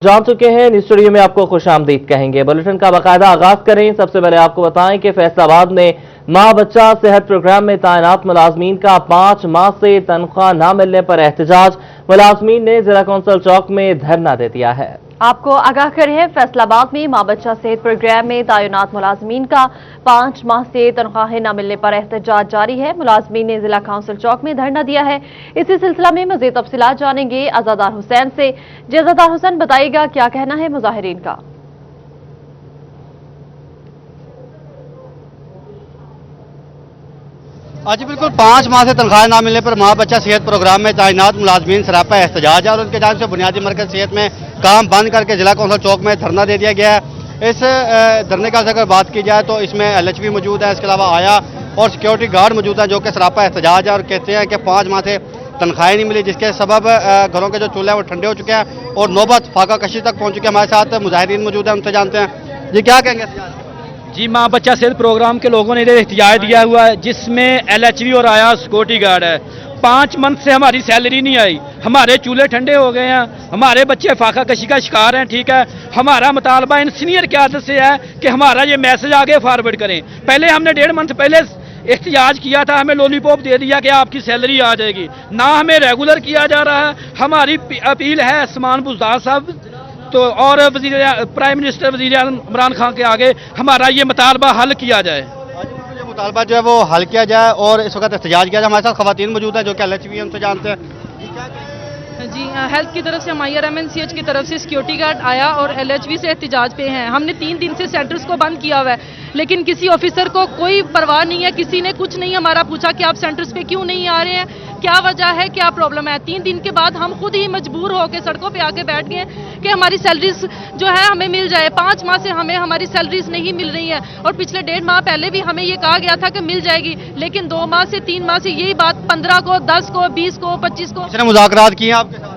जान चुके हैं न्यूज़ स्टूडियो में आपको खुशामदीद कहेंगे। बुलेटिन का बाकायदा आगाज करें। सबसे पहले आपको बताएं कि फैसलाबाद में माँ बच्चा सेहत प्रोग्राम में तैनात मुलाजमीन का 5 माह से तनख्वाह न मिलने पर एहतजाज। मुलाजमीन ने जिला कौंसिल चौक में धरना दे दिया है। आपको आगाह करें, फैसलाबाद में माँ बच्चा सेहत प्रोग्राम में तैनात मुलाजमीन का 5 माह से तनख्वाहें न मिलने पर एहतजाज जारी है। मुलाजमीन ने जिला काउंसिल चौक में धरना दिया है। इसी सिलसिला में मजीद तफसीलात जानेंगे अज़ादार हुसैन से। जी अज़ादार हुसैन, बताइएगा क्या कहना है मुजाहिरीन का। आज बिल्कुल 5 माह से तनख्वाह ना मिलने पर माँ बच्चा सेहत प्रोग्राम में तैनात मुलाजमीन सरापा एहतजाज है और उनके जानिब से बुनियादी मरकज सेहत में काम बंद करके जिला कौंसिल चौक में धरना दे दिया गया है। इस धरने का अगर बात की जाए तो इसमें LHV मौजूद है, इसके अलावा आया और सिक्योरिटी गार्ड मौजूद है जो कि सरापा एहतजाज है और कहते हैं कि 5 माह से तनख्वाहें नहीं मिली, जिसके सबब घरों के जो चूल्हे हैं वो ठंडे हो चुके हैं और नौबत फाका कशी तक पहुँच चुके हैं। हमारे साथ मुजाहिरीन मौजूद है, उनसे जानते हैं। जी क्या कहेंगे? जी, माँ बच्चा सेहत प्रोग्राम के लोगों ने एहतजाज दिया हुआ है जिसमें LHV और आया सिक्योरिटी गार्ड है। 5 मंथ से हमारी सैलरी नहीं आई, हमारे चूल्हे ठंडे हो गए हैं, हमारे बच्चे फाका कशी का शिकार हैं। ठीक है, हमारा मुतालबा इन सीनियर क़यादत से है कि हमारा ये मैसेज आगे फॉरवर्ड करें। पहले हमने 1.5 मंथ पहले एहतजाज किया था, हमें लॉलीपॉप दे दिया कि आपकी सैलरी आ जाएगी, ना हमें रेगुलर किया जा रहा है। हमारी अपील है उस्मान बुज़दार साहब तो और प्राइम मिनिस्टर वज़ीर आज़म इमरान खान के आगे हमारा ये मुतालबा हल किया जाए। ये मुतालबा जो है वो हल किया जाए और इस वक्त एहतजाज किया जाए। हमारे साथ खवातीन मौजूद है जो कि LHV हमसे जानते हैं। जी, हेल्थ की तरफ से IRMNCH की तरफ से सिक्योरिटी गार्ड आया और LHV से एहतजाज पे हैं। हमने 3 दिन से सेंटर्स को बंद किया हुआ है, लेकिन किसी ऑफिसर को कोई परवाह नहीं है, किसी ने कुछ नहीं हमारा पूछा कि आप सेंटर्स पे क्यों नहीं आ रहे हैं, क्या वजह है, क्या प्रॉब्लम है। 3 दिन के बाद हम खुद ही मजबूर होकर सड़कों पे आके बैठ गए कि हमारी सैलरीज जो है हमें मिल जाए। 5 माह से हमें हमारी सैलरीज नहीं मिल रही है और पिछले 1.5 माह पहले भी हमें ये कहा गया था कि मिल जाएगी, लेकिन 2 माह से 3 माह से यही बात 15 को, 10 को, 20 को, 25 को इसने मुज़ाकरात किए आपके साथ?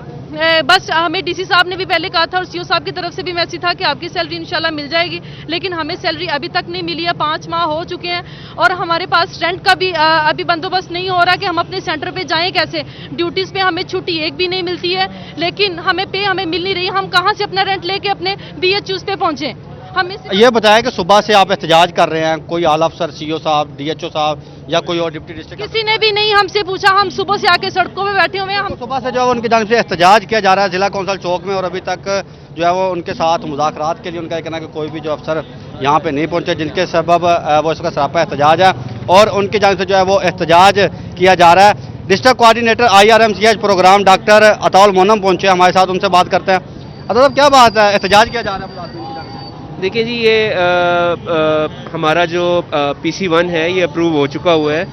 बस हमें DC साहब ने भी पहले कहा था और CO साहब की तरफ से भी मैसेज था कि आपकी सैलरी इंशाल्लाह मिल जाएगी, लेकिन हमें सैलरी अभी तक नहीं मिली है। 5 माह हो चुके हैं और हमारे पास रेंट का भी अभी बंदोबस्त नहीं हो रहा कि हम अपने सेंटर पे जाएं कैसे। ड्यूटीज पे हमें छुट्टी एक भी नहीं मिलती है, लेकिन हमें पे हमें मिल नहीं रही। हम कहाँ से अपना रेंट लेके अपने BHUs पे पहुंचे। हमें ये बताया कि सुबह से आप एहतजाज कर रहे हैं, कोई आला अफसर CO साहब, DHO साहब या कोई और डिप्टी डिस्ट्रिक्ट किसी ने भी नहीं हमसे पूछा। हम सुबह से आके सड़कों पे बैठे हुए हैं। हम सुबह से जो है उनकी जानिब से एहतजाज किया जा रहा है जिला कौंसिल चौक में और अभी तक जो है वो उनके साथ मुज़ाकरात के लिए उनका कहना है कि कोई भी जो अफसर यहाँ पे नहीं पहुँचे, जिनके सबब वो इसका सरापा एहतजाज है और उनकी जानिब से जो है वो एहतजाज किया जा रहा है। District coordinator IRMCH programme doctor Ataul Monam पहुँचे हमारे साथ, उनसे बात करते हैं। अतः क्या बात है, एहतजाज किया जा रहा है? देखिए जी, ये हमारा जो PC1 है ये अप्रूव हो चुका हुआ है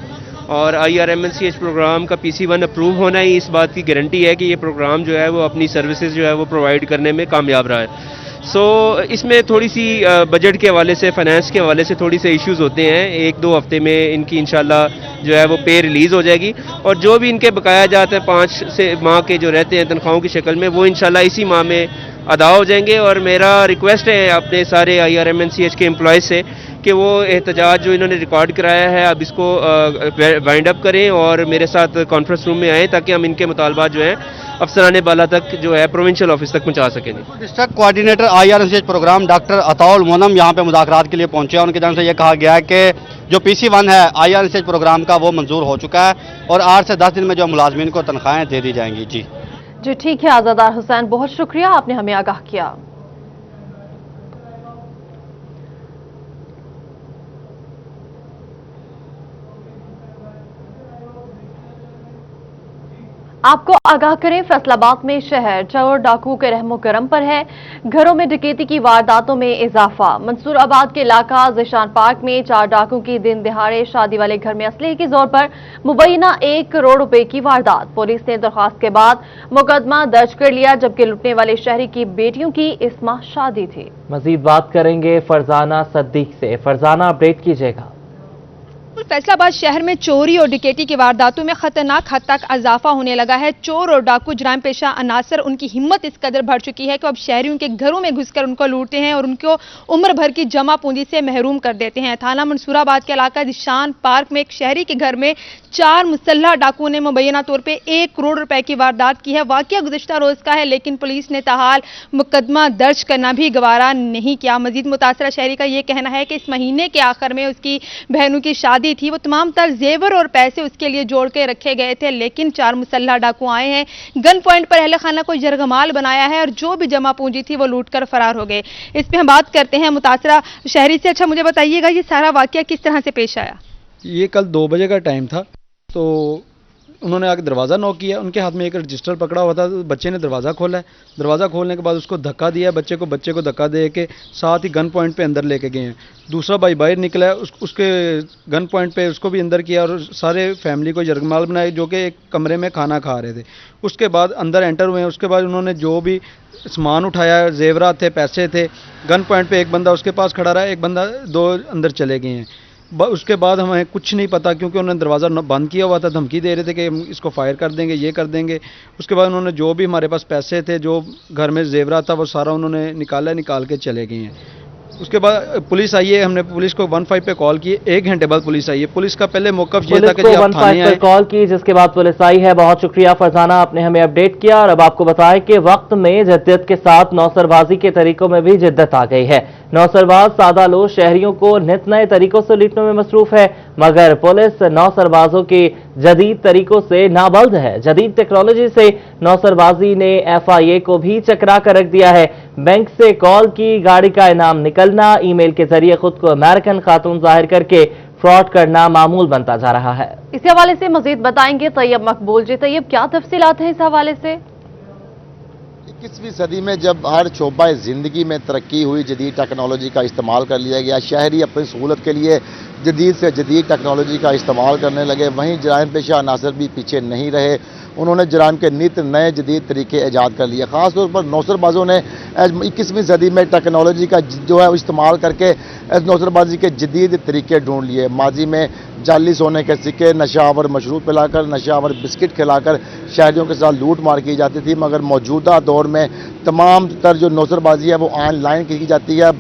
और IRMNCH प्रोग्राम का PC1 अप्रूव होना ही इस बात की गारंटी है कि ये प्रोग्राम जो है वो अपनी सर्विसेज जो है वो प्रोवाइड करने में कामयाब रहा है। इसमें थोड़ी सी बजट के हवाले से, फाइनेंस के हवाले से थोड़ी से इश्यूज होते हैं। 1-2 हफ्ते में इनकी इंशाल्लाह जो है वो पे रिलीज़ हो जाएगी और जो भी इनके बकाया जाते हैं 5 माह के जो रहते हैं तनख्वाहों की शक्ल में, वो इंशाल्लाह इसी माह में अदा हो जाएंगे। और मेरा रिक्वेस्ट है अपने सारे IRMNCH के एम्प्लॉयज़ से कि वो एहतजाज जो इन्होंने रिकॉर्ड कराया है अब इसको वाइंड अप करें और मेरे साथ कॉन्फ्रेंस रूम में आएँ ताकि हम इनके मुतालबात जो हैं अफसरान बाला तक जो है प्रोविंशियल ऑफिस तक पहुंचा सकें। District coordinator IRMCH programme doctor Ataul Monam यहाँ पे मुज़ाकरात के लिए पहुंचे हैं। उनकी जानब से ये कहा गया है कि जो PC1 है IRMCH प्रोग्राम का वो मंजूर हो चुका है और 8 से 10 दिन में जो मुलाजमीन को तनख्वाहें दे दी जाएंगी। जी ठीक है अज़ादार हुसैन, बहुत शुक्रिया, आपने हमें आगाह किया। आपको आगाह करें, फैसलाबाद में शहर चोर डाकू के रहमो करम पर है। घरों में डकैती की वारदातों में इजाफा। मंसूराबाद के इलाका ज़ीशान पार्क में 4 डाकू की दिन दिहाड़े शादी वाले घर में असलहे के जोर पर मुबैना 1 करोड़ रुपए की वारदात। पुलिस ने दरख्वास्त के बाद मुकदमा दर्ज कर लिया, जबकि लुटने वाले शहरी की बेटियों की इस माह शादी थी। मजीद बात करेंगे फरजाना सद्दीक से। फरजाना, अपडेट कीजिएगा। फैसलाबाद शहर में चोरी और डकैती की वारदातों में खतरनाक हद तक इजाफा होने लगा है। चोर और डाकू जुराम पेशा अनासर उनकी हिम्मत इस कदर बढ़ चुकी है कि अब शहरी उनके घरों में घुसकर उनको लूटते हैं और उनको उम्र भर की जमा पूंजी से महरूम कर देते हैं। थाना मंसूराबाद के इलाका जिशान पार्क में एक शहरी के घर में 4 मुसल्लह डाकुओं ने मुबैना तौर पर 1 करोड़ रुपए की वारदात की है। वाकया गुज़िश्ता रोज का है, लेकिन पुलिस ने ताहाल मुकदमा दर्ज करना भी गवारा नहीं किया। मजीद मुतासरा शहरी का यह कहना है कि इस महीने के आखिर में उसकी बहनों की शादी थी, वो तमाम तर जेवर और पैसे उसके लिए जोड़ के रखे गए थे, लेकिन 4 मुसल्लह डाकू आए हैं, गन पॉइंट पर अहले खाना को जरगमाल बनाया है और जो भी जमा पूंजी थी वो लूटकर फरार हो गए। इस पे हम बात करते हैं मुतासरा शहरी से। अच्छा, मुझे बताइएगा ये सारा वाकया किस तरह से पेश आया? ये कल 2 बजे का टाइम था, तो उन्होंने आके दरवाज़ा नॉक किया। उनके हाथ में एक रजिस्टर पकड़ा हुआ था। बच्चे ने दरवाज़ा खोला है। दरवाज़ा खोलने के बाद उसको धक्का दिया बच्चे को धक्का दे के साथ ही गन पॉइंट पे अंदर लेके गए हैं। दूसरा भाई बाहर निकला है, उसके गन पॉइंट पे उसको भी अंदर किया और सारे फैमिली को जरगमाल बनाए जो कि एक कमरे में खाना खा रहे थे। उसके बाद अंदर एंटर हुए हैं। उसके बाद उन्होंने जो भी सामान उठाया, जेवरात थे, पैसे थे, गन पॉइंट पे एक बंदा उसके पास खड़ा रहा, एक बंदा 2 अंदर चले गए हैं। उसके बाद हमें कुछ नहीं पता क्योंकि उन्होंने दरवाज़ा बंद किया हुआ था, धमकी दे रहे थे कि हम इसको फायर कर देंगे, ये कर देंगे। उसके बाद उन्होंने जो भी हमारे पास पैसे थे, जो घर में जेवरात था, वो सारा उन्होंने निकाल के चले गए हैं। उसके बाद पुलिस आई है, हमने पुलिस को 15 पे कॉल की, 1 घंटे बाद पुलिस आई है। पुलिस का पहले मौक़िफ़ ये था कि जी आप थाने आए। कॉल की जिसके बाद पुलिस आई है। बहुत शुक्रिया फरजाना, आपने हमें अपडेट किया। और अब आपको बताएं कि वक्त में जिद्दत के साथ नौसरबाजी के तरीकों में भी जिद्दत आ गई है। नौसरबाज सादा लोग शहरियों को नित नए तरीकों से लूटने में मसरूफ है, मगर पुलिस नौसरबाजों के जदीद तरीकों से नाबल्द है। जदीद टेक्नोलॉजी से नौसरबाजी ने FIA को भी चकरा कर रख दिया है। बैंक से कॉल की, गाड़ी का इनाम निकलना, ईमेल के जरिए खुद को अमेरिकन खातून जाहिर करके फ्रॉड करना मामूल बनता जा रहा है। इस हवाले से मजीद बताएंगे तैयब मकबूल जी। तैयब, क्या तफसीलात हैं इस हवाले से? 21वीं सदी में जब हर शोबा ज़िंदगी में तरक्की हुई, जदीद टेक्नोलॉजी का इस्तेमाल कर लिया गया, शहरी अपनी सहूलत के लिए जदीद से जदीद टेक्नोलॉजी का इस्तेमाल करने लगे, वहीं जराइम पेशा अनासर भी पीछे नहीं रहे। उन्होंने जराइम के नित नए जदीद तरीके ईजाद कर लिए। ख़ास तौर पर नौसरबाजों ने 21वीं सदी में टेक्नोलॉजी का जो है इस्तेमाल करके नौसरबाजी के जदीद तरीके ढूंढ लिए। माजी में जाली सोने के सिक्के, नशावर मशरूब पिलाकर, नशावर बिस्किट खिलाकर शहरियों के साथ लूट मार की जाती थी, मगर मौजूदा दौर में तमाम तर जो नौसरबाजी है वो ऑनलाइन की जाती है।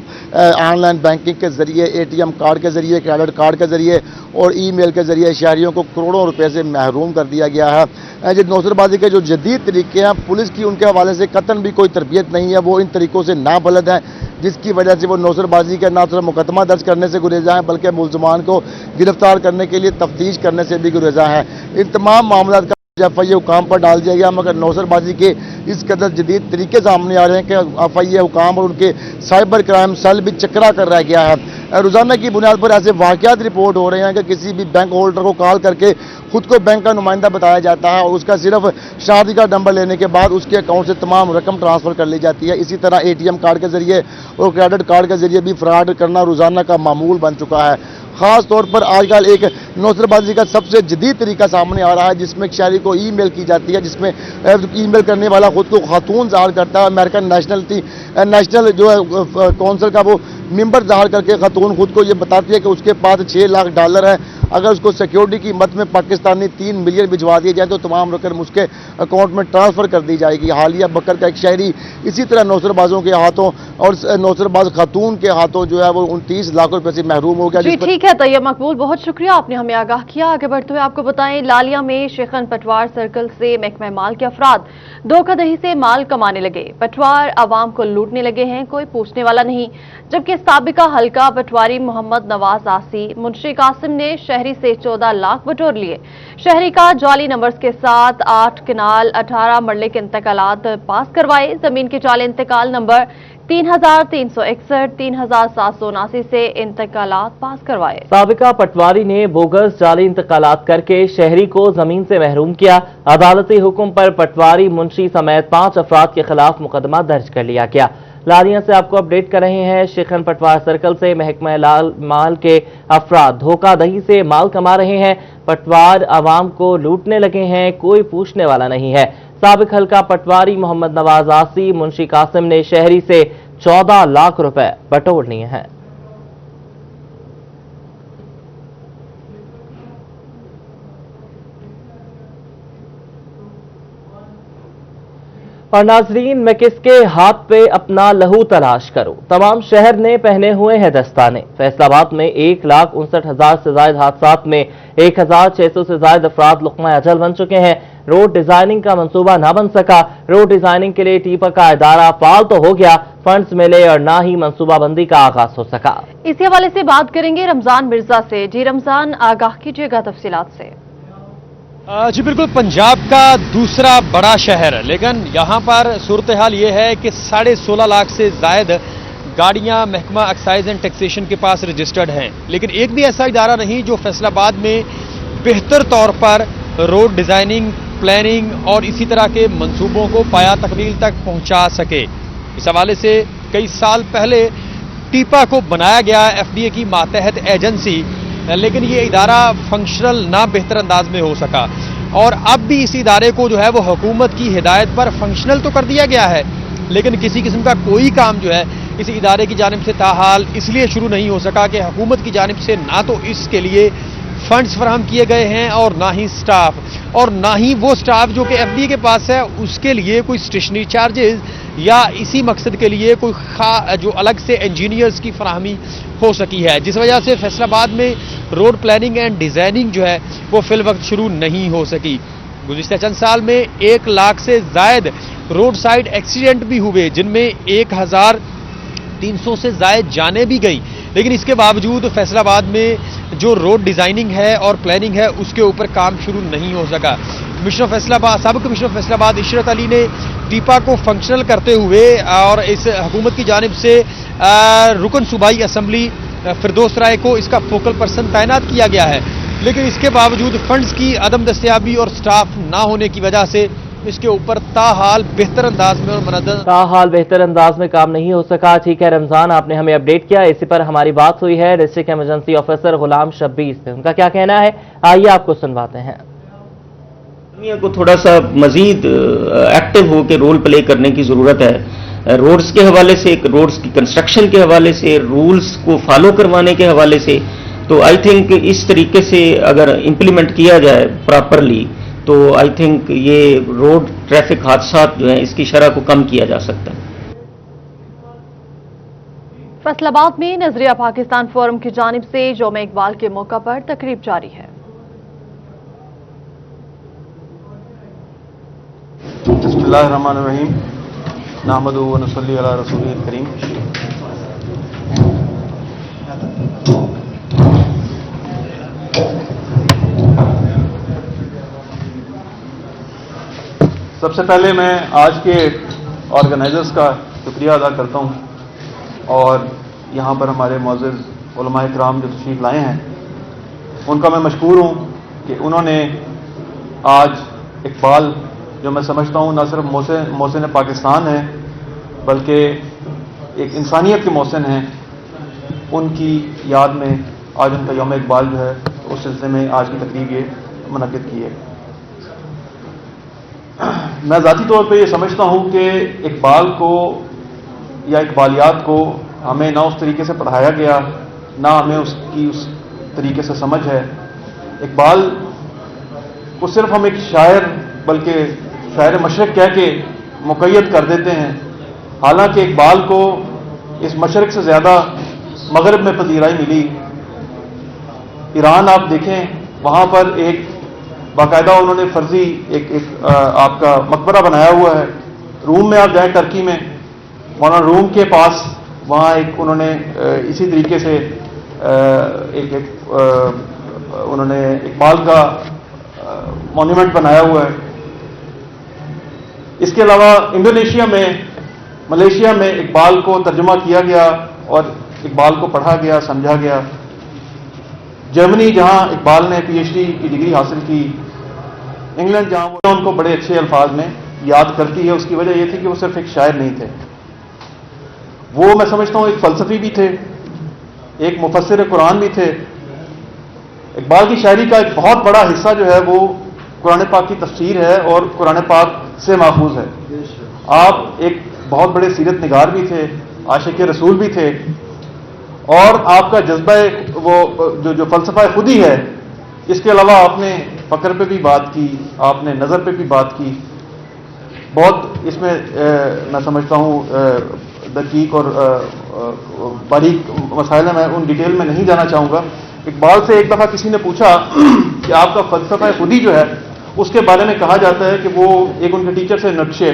ऑनलाइन बैंकिंग के ज़रिए, ATM कार्ड के ज़रिए, क्रेडिट कार्ड के ज़रिए और ईमेल के ज़रिए शहरियों को करोड़ों रुपए से महरूम कर दिया गया है। जो नौसरबाजी के जो जदीद तरीके हैं, पुलिस की उनके हवाले से कतन भी कोई तरबियत नहीं है, वो इन तरीक़ों से नाबलद हैं, जिसकी वजह से वो नौसरबाजी का ना सिर्फ मुकदमा दर्ज करने से गुरेजा हैं, बल्कि मुलजमान को गिरफ्तार करने के लिए तफ्तीश करने से भी गुरेजा हैं। इन तमाम मामला का FIA हुकाम पर डाल दिया गया, मगर नौसरबाजी के इस कदर जदीद तरीके सामने आ रहे हैं कि FIA हुकाम और उनके साइबर क्राइम सेल भी चकरा कर रह गया है। रोज़ाना की बुनियाद पर ऐसे वाक़यात रिपोर्ट हो रहे हैं कि किसी भी बैंक होल्डर को कॉल करके खुद को बैंक का नुमाइंदा बताया जाता है और उसका सिर्फ शादी का नंबर लेने के बाद उसके अकाउंट से तमाम रकम ट्रांसफ़र कर ली जाती है। इसी तरह ATM कार्ड के ज़रिए और क्रेडिट कार्ड के ज़रिए भी फ्रॉड करना रोज़ाना का मामूल बन चुका है। ख़ास तौर पर आजकल एक नौसरबाजी का सबसे जदीद तरीका सामने आ रहा है, जिसमें शहरी को ईमेल की जाती है, जिसमें ईमेल करने वाला खुद को खातून ज़ाहिर करता है। अमेरिकन नेशनल जो है कौंसिल का वो मेंबर ज़ाहिर करके खातून खुद को ये बताती है कि उसके पास $6 लाख है। अगर उसको सिक्योरिटी की मद में पाकिस्तानी 3 मिलियन भिजवा दिए जाए तो तमाम रकम उसके अकाउंट में ट्रांसफ़र कर दी जाएगी। हालिया बकर का एक शहरी इसी तरह नौसरबाजों के हाथों और नौसरबाज खातून के हाथों जो है वो 29 लाख रुपए से महरूम हो गया। ठीक है तैयब मकबूल, बहुत शुक्रिया, आपने हमें आगाह किया। आगे बढ़ते हुए आपको बताएं, लालिया में शेखन पटवार सर्कल से महकमा माल के अफराद धोखाधड़ी से माल कमाने लगे। पटवार आवाम को लूटने लगे हैं, कोई पूछने वाला नहीं। जबकि साबिका हल्का पटवारी मोहम्मद नवाज आसी मुंशी कासिम ने शहरी से 14 लाख बटोर लिए। शहरी का जाली नंबर्स के साथ 8 किनाल 18 मरले के इंतकालात पास करवाए। जमीन के जाली इंतकाल नंबर 3361, 3779 से इंतकालात पास करवाए। साबिका पटवारी ने बोगस जाली इंतकालात करके शहरी को जमीन से महरूम किया। अदालती हुक्म पर पटवारी मुंशी समेत 5 अफराद के खिलाफ मुकदमा दर्ज कर लिया गया। लालिया से आपको अपडेट कर रहे हैं। शेखन पटवार सर्कल से महकमा माल के अफराद धोखाधड़ी से माल कमा रहे हैं। पटवार आवाम को लूटने लगे हैं, कोई पूछने वाला नहीं है। साबिक हल्का पटवारी मोहम्मद नवाज आसी मुंशी कासिम ने शहरी से 14 लाख रुपए बटोर लिए हैं। और नाजरीन, मैं किसके हाथ पे अपना लहू तलाश करूं, तमाम शहर ने पहने हुए हैं दस्ताने। फैसलाबाद में 1,59,000 से ज्यादा हादसात में 1,600 से ज्यादा अफराद लुक़मा अजल बन चुके हैं। रोड डिजाइनिंग का मंसूबा ना बन सका। रोड डिजाइनिंग के लिए टीपा का इदारा फाल तो हो गया, फंड्स मिले और ना ही मंसूबा बंदी का आगाज हो सका। इसी हवाले से बात करेंगे रमजान मिर्जा से। जी रमजान, आगाह कीजिएगा तफसीलात से। जी बिल्कुल, पंजाब का दूसरा बड़ा शहर, लेकिन यहाँ पर सूरत हाल ये है कि 16.5 लाख से जायद गाड़ियाँ महकमा एक्साइज एंड टैक्सेशन के पास रजिस्टर्ड हैं, लेकिन एक भी ऐसा इदारा नहीं जो फैसलाबाद में बेहतर तौर पर रोड डिज़ाइनिंग, प्लानिंग और इसी तरह के मंसूबों को पाया तकमील तक पहुँचा सके। इस हवाले से कई साल पहले टीपा को बनाया गया FDA की मातहत एजेंसी, लेकिन ये इदारा फंक्शनल ना बेहतर अंदाज में हो सका और अब भी इस इदारे को जो है वो हुकूमत की हिदायत पर फंक्शनल तो कर दिया गया है, लेकिन किसी किस्म का कोई काम जो है इस इदारे की जानिब से ताहाल इसलिए शुरू नहीं हो सका कि हुकूमत की जानिब से ना तो इसके लिए फंड्स फराहम किए गए हैं और ना ही स्टाफ, और ना ही वो स्टाफ जो कि FDA के पास है उसके लिए कोई स्टेशनरी चार्जेस या इसी मकसद के लिए कोई जो अलग से इंजीनियर्स की फराहमी हो सकी है, जिस वजह से फैसलाबाद में रोड प्लानिंग एंड डिज़ाइनिंग जो है वो फिल वक्त शुरू नहीं हो सकी। गुज़िश्ता चंद साल में 1 लाख से जायद रोड साइड एक्सीडेंट भी हुए, जिनमें 1,300 से जायद जाने भी गई, लेकिन इसके बावजूद फैसलाबाद में जो रोड डिज़ाइनिंग है और प्लानिंग है उसके ऊपर काम शुरू नहीं हो सका। साबिक़ कमिश्नर फैसलाबाद इशरत अली ने टीपा को फंक्शनल करते हुए और इस हुकूमत की जानिब से रुकन सूबाई असम्बली फिरदौस राय को इसका फोकल पर्सन तैनात किया गया है, लेकिन इसके बावजूद फंड्स की अदम दस्तयाबी और स्टाफ ना होने की वजह से इसके ऊपर ताहाल बेहतर अंदाज में और ताहाल बेहतर अंदाज में काम नहीं हो सका। ठीक है रमजान, आपने हमें अपडेट किया। इसी पर हमारी बात हुई है डिस्ट्रिक्ट इमरजेंसी ऑफिसर गुलाम शब्बीर से। उनका क्या कहना है, आइए आपको सुनवाते हैं। को थोड़ा सा मजीद एक्टिव हो के रोल प्ले करने की ज़रूरत है। रोड्स के हवाले से, रोड्स की कंस्ट्रक्शन के हवाले से, रूल्स को फॉलो करवाने के हवाले से, तो आई थिंक इस तरीके से अगर इम्प्लीमेंट किया जाए प्रॉपरली तो आई थिंक ये रोड ट्रैफिक हादसात जो है इसकी शरह को कम किया जा सकता है। फैसलाबाद में नजरिया पाकिस्तान फोरम की जानिब से यौम इकबाल के मौका पर तकरीब जारी है। बिस्मिल्लाहिर्रहमानिर्रहीम, नहमदुहु व नसल्ली अला रसूलिल करीम। सबसे पहले मैं आज के ऑर्गेनाइजर्स का शुक्रिया अदा करता हूं और यहाँ पर हमारे मुअज़्ज़िज़ उलमा इकराम जो तशरीफ़ लाए हैं उनका मैं मशकूर हूँ कि उन्होंने आज इकबाल, जो मैं समझता हूँ न सिर्फ मोहसिन पाकिस्तान है बल्कि एक इंसानियत के मोहसिन हैं, उनकी याद में आज उनका यौम इकबाल जो है उस सिलसिले में आज की तकरीब ये मुनक़्क़िद की है। मैं ज़ाती तौर पे ये समझता हूँ कि इकबाल को या इकबालियात को हमें ना उस तरीके से पढ़ाया गया, ना हमें उसकी उस तरीके से समझ है। इकबाल को सिर्फ हम एक शायर बल्कि शायर मशरक़ कह के मुक़य्यद कर देते हैं, हालांकि इकबाल को इस मशरक़ से ज़्यादा मगरब में पजीराई मिली। ईरान आप देखें, वहाँ पर एक बाकायदा उन्होंने फर्जी एक आपका मकबरा बनाया हुआ है। रूम में आप जाएं टर्की में, वहाँ रूम के पास वहाँ एक उन्होंने इसी तरीके से उन्होंने इकबाल का मॉन्यूमेंट बनाया हुआ है। इसके अलावा इंडोनेशिया में, मलेशिया में इकबाल को तर्जुमा किया गया और इकबाल को पढ़ा गया, समझा गया। जर्मनी जहाँ इकबाल ने PhD की डिग्री हासिल की, इंग्लैंड जहाँ वो उनको बड़े अच्छे अल्फाज में याद करती है, उसकी वजह यह थी कि वो सिर्फ एक शायर नहीं थे, वो मैं समझता हूँ एक फ़लसफ़ी भी थे, एक मुफस्सिर कुरान भी थे। इकबाल की शायरी का एक बहुत बड़ा हिस्सा जो है वो कुरान पाक की तफसीर है और कुरान पाक से माखूज है। आप एक बहुत बड़े सीरत निगार भी थे, आशिक रसूल भी थे, और आपका जज्बा वो जो फ़लसफ़ा खुद ही है, इसके अलावा आपने फ़क्र पे भी बात की, आपने नज़र पे भी बात की। बहुत इसमें मैं समझता हूँ दकीक और बारीक मसाइल है, मैं उन डिटेल में नहीं जाना चाहूँगा। इकबाल से एक दफ़ा किसी ने पूछा कि आपका फ़लसफ़ा खुदी जो है उसके बारे में कहा जाता है कि वो एक उनके टीचर से नट्शे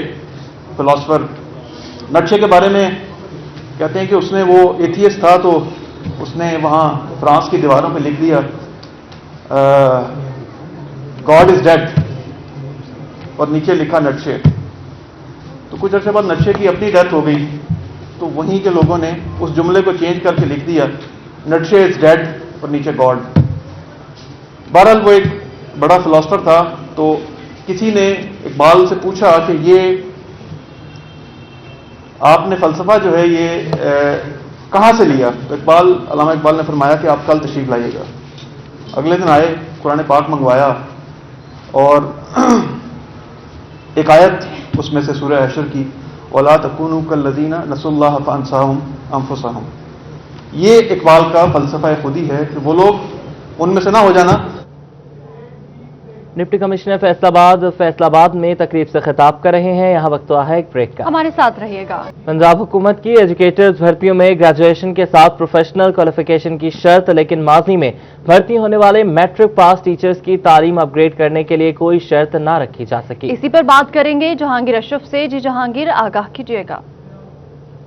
फिलासफर नट्शे के बारे में कहते हैं कि उसने वो एथियस्ट था तो उसने वहाँ फ्रांस की दीवारों पे लिख दिया गॉड इज डेड और नीचे लिखा नट्शे। तो कुछ अर्से बाद नट्शे की अपनी डेथ हो गई तो वहीं के लोगों ने उस जुमले को चेंज करके लिख दिया नट्शे इज डेड और नीचे गॉड। बहरहाल वो एक बड़ा फिलासफर था, तो किसी ने इकबाल से पूछा कि ये आपने फ़लसफ़ा जो है ये कहाँ से लिया? तो अल्लामा इकबाल ने फरमाया कि आप कल तशरीफ़ लाइएगा। अगले दिन आए, कुरान पाक मंगवाया और एक आयत उसमें से सूरह हशर की वला तकूनू कल्लज़ीना नसुल्लाह फ़अनसाहुम अनफुसहुम, ये इकबाल का फ़लसफ़ा खुदी है कि वो लोग उनमें से ना हो जाना। डिप्टी कमिश्नर फैसलाबाद में तकरीब से खिताब कर रहे हैं। यहाँ वक्त हुआ है एक ब्रेक का, हमारे साथ रहिएगा। पंजाब हुकूमत की एजुकेटर्स भर्तियों में ग्रेजुएशन के साथ प्रोफेशनल क्वालिफिकेशन की शर्त, लेकिन माजी में भर्ती होने वाले मैट्रिक पास टीचर्स की तालीम अपग्रेड करने के लिए कोई शर्त ना रखी जा सकी। इसी पर बात करेंगे जहांगीर अशरफ से। जी जहांगीर, आगाह कीजिएगा।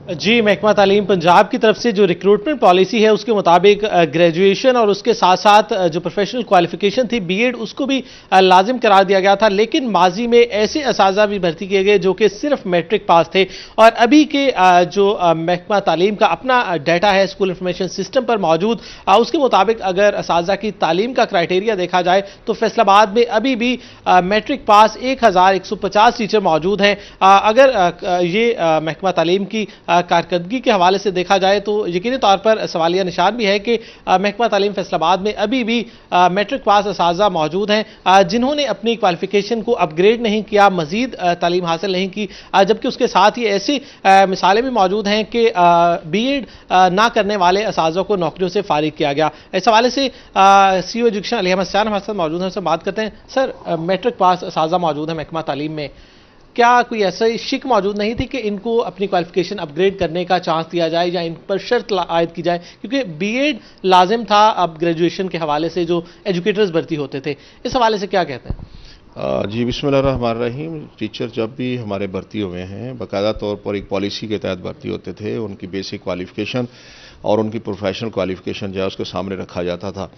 जी, महकमा तालीम पंजाब की तरफ से जो रिक्रूटमेंट पॉलिसी है उसके मुताबिक ग्रेजुएशन और उसके साथ साथ जो प्रोफेशनल क्वालिफिकेशन थी बीएड उसको भी लाजिम करार दिया गया था, लेकिन माजी में ऐसे असाजा भी भर्ती किए गए जो कि सिर्फ मैट्रिक पास थे। और अभी के जो महकमा तालीम का अपना डाटा है स्कूल इंफॉर्मेशन सिस्टम पर मौजूद, उसके मुताबिक अगर असाजा की तालीम का क्राइटेरिया देखा जाए तो फैसलाबाद में अभी भी मैट्रिक पास 1150 टीचर मौजूद हैं। अगर ये महकमा तालीम की कारकर्दगी के हवाले से देखा जाए तो यकीनी तौर पर सवालिया निशान भी है कि महकमा तालीम फैसलाबाद में अभी भी मैट्रिक पास असाजा मौजूद हैं जिन्होंने अपनी क्वालिफिकेशन को अपग्रेड नहीं किया, मजीद तालीम हासिल नहीं की, जबकि उसके साथ ही ऐसी मिसालें भी मौजूद हैं कि बीएड ना करने वाले असाजों को नौकरियों से फारिग किया गया। इस हवाले से सीईओ एजुकेशन अली अहमद शान हमारे साथ मौजूद हैं, उससे बात करते हैं। सर, मैट्रिक पास असाजा मौजूद है महकमा तालीम में, क्या कोई ऐसा शिक मौजूद नहीं थी कि इनको अपनी क्वालिफिकेशन अपग्रेड करने का चांस दिया जाए या इन पर शर्त आयद की जाए, क्योंकि बीएड लाजिम था अब ग्रेजुएशन के हवाले से जो एजुकेटर्स भर्ती होते थे, इस हवाले से क्या कहते हैं? जी, बिस्मिल्लाहिर्रहमानिर्रहीम। टीचर जब भी हमारे भर्ती हुए हैं बाकायदा तौर पर एक पॉलिसी के तहत भर्ती होते थे, उनकी बेसिक क्वालिफिकेशन और उनकी प्रोफेशनल क्वालिफिकेशन जो है उसके सामने रखा जाता था।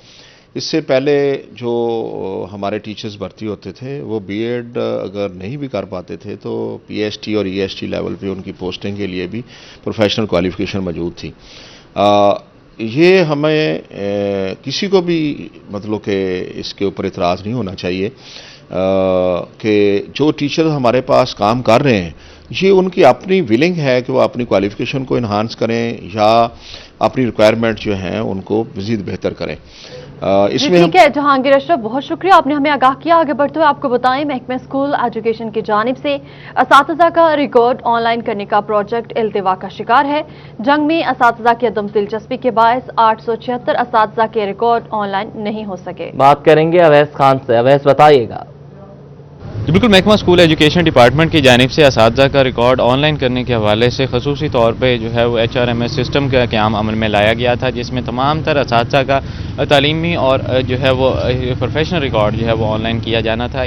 इससे पहले जो हमारे टीचर्स भर्ती होते थे वो बीएड अगर नहीं भी कर पाते थे तो पीएचटी और ईएसटी लेवल पे उनकी पोस्टिंग के लिए भी प्रोफेशनल क्वालिफिकेशन मौजूद थी। ये हमें किसी को भी मतलब कि इसके ऊपर इतराज़ नहीं होना चाहिए कि जो टीचर हमारे पास काम कर रहे हैं ये उनकी अपनी विलिंग है कि वो अपनी क्वालिफिकेशन को इन्हांस करें या अपनी रिक्वायरमेंट जो हैं उनको मज़ीद बेहतर करें। इसमें ठीक है जहांगीर अशरफ, बहुत शुक्रिया, आपने हमें आगाह किया। आगे बढ़ते हुए आपको बताएं, महकमा स्कूल एजुकेशन की जानिब से असातिज़ा का रिकॉर्ड ऑनलाइन करने का प्रोजेक्ट इल्तिवा का शिकार है। जंग में असातिज़ा की अदम दिलचस्पी के बायस 876 असातिज़ा के रिकॉर्ड ऑनलाइन नहीं हो सके। बात करेंगे अवैस खान से। अवैस, बताइएगा। बिल्कुल, महकमा स्कूल एजुकेशन डिपार्टमेंट की जानिब से असातिज़ा का रिकॉर्ड ऑनलाइन करने के हवाले से खसूसी तौर पर जो है वो HRMS सिस्टम का क़याम अमल में लाया गया था, जिसमें तमाम तर असातिज़ा का तालीमी और जो है वो प्रोफेशनल रिकॉर्ड जो है वो ऑनलाइन किया जाना था।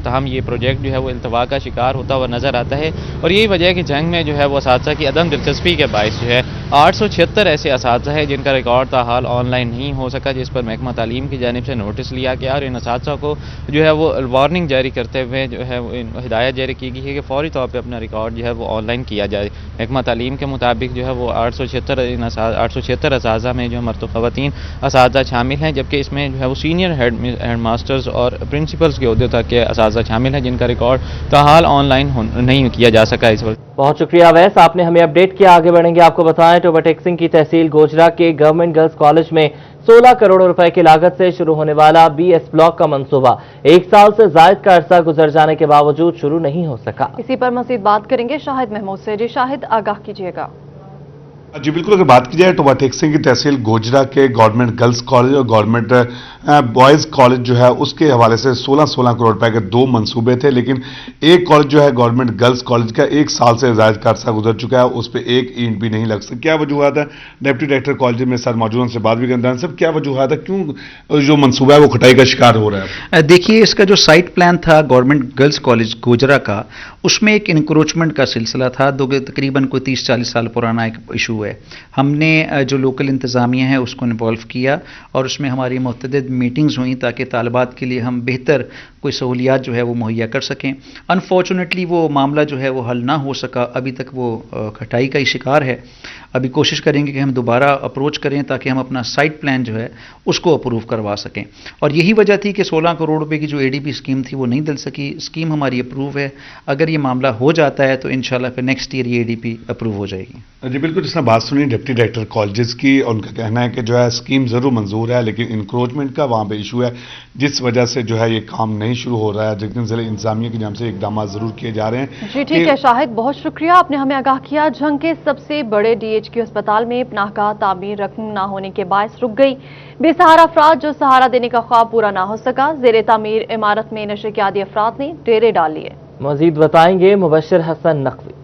तमाम ये प्रोजेक्ट जो है वो इल्तवा का शिकार होता हुआ नज़र आता है और यही वजह है कि जंग में जो है वो असातिज़ा की अदम दिलचस्पी के बायस जो है 876 ऐसे असातिज़ा है जिनका रिकॉर्ड ताहाल ऑनलाइन नहीं हो सका, जिस पर महकमा तालीम की जानिब से नोटिस लिया गया और इन असातिज़ा को जो है वो वार्निंग जारी करते हुए जो है हिदायत जारी की गई है कि फौरी तौर पर अपना रिकॉर्ड जो है वो ऑनलाइन किया जाए। महकमा तालीम के मुताबिक जो है वो 876 असातिज़ा में जो मर्द ख़वातीन असातिज़ा शामिल हैं, जबकि इसमें जो है वो सीनियर हेड मास्टर्स और प्रिंसिपल्स के ओहदे तक के असातिज़ा शामिल हैं जिनका रिकॉर्ड ताहाल ऑनलाइन नहीं किया जा सका इस वक्त। बहुत शुक्रिया अवैस, आपने हमें अपडेट किया। आगे बढ़ेंगे, आपको बताएं तो बटेक्सिंग की तहसील गोजरा के गवर्नमेंट गर्ल्स कॉलेज में 16 करोड़ रुपए की लागत से शुरू होने वाला BS ब्लॉक का मंसूबा 1 साल से जायद का अरसा गुजर जाने के बावजूद शुरू नहीं हो सका। इसी पर मजीद बात करेंगे शाहिद महमूद से। जी शाहिद, आगाह कीजिएगा। जी बिल्कुल, अगर बात की जाए तो टेक सिंह की तहसील गोजरा के गवर्नमेंट गर्ल्स कॉलेज और गवर्नमेंट बॉयज़ कॉलेज जो है उसके हवाले से 16-16 करोड़ रुपए के 2 मंसूबे थे, लेकिन एक कॉलेज जो है गवर्नमेंट गर्ल्स कॉलेज का 1 साल से ज़्यादा का अरसा गुजर चुका है, उस पर एक ईंट भी नहीं लग सकती। क्या वजूहत है? डिप्टी डायरेक्टर कॉलेज में सर मौजूद, उनसे बात भी करना सब, क्या वजूहत है, क्यों जो मंसूबा है वो खटाई का शिकार हो रहा है? देखिए, इसका जो साइट प्लान था गवर्नमेंट गर्ल्स कॉलेज गोजरा का, उसमें एक इंक्रोचमेंट का सिलसिला था, तकरीबन कोई 30-40 साल पुराना एक इशू है। हमने जो लोकल इंतज़ामिया है उसको इन्वॉल्व किया और उसमें हमारी मुतअद्दिद मीटिंग्स हुई ताकि तालिबात के लिए हम बेहतर कोई सहूलियात जो है वो मुहैया कर सकें। अनफॉर्चुनेटली वो मामला जो है वो हल ना हो सका, अभी तक वो खटाई का ही शिकार है। अभी कोशिश करेंगे कि हम दोबारा अप्रोच करें ताकि हम अपना साइट प्लान जो है उसको अप्रूव करवा सकें। और यही वजह थी कि 16 करोड़ रुपए की जो एडीपी स्कीम थी वो नहीं डल सकी। स्कीम हमारी अप्रूव है, अगर ये मामला हो जाता है तो इंशाल्लाह फिर नेक्स्ट ईयर ये एडीपी अप्रूव हो जाएगी। जी बिल्कुल, जिसने बात सुनी डिप्टी डायरेक्टर कॉलेजेस की, उनका कहना है कि जो है स्कीम ज़रूर मंजूर है लेकिन इंक्रोचमेंट का वहाँ पे इशू है, जिस वजह से जो है ये काम नहीं शुरू हो रहा है, लेकिन ज़िले इंतजामिया की जानिब से इकदाम ज़रूर किए जा रहे हैं। जी ठीक है शाहिद, बहुत शुक्रिया, आपने हमें आगाह किया। झंग के सबसे बड़े डीएचक्यू अस्पताल में पनाहगाह तामीर रकम न होने के बायस रुक गई। बेसहारा अफराद जो सहारा देने का ख्वाब पूरा ना हो सका, जेर तामीर इमारत में नशे के आदी अफराद ने डेरे डाल लिए। मजीद बताएंगे मुबश्शिर हसन नकवी।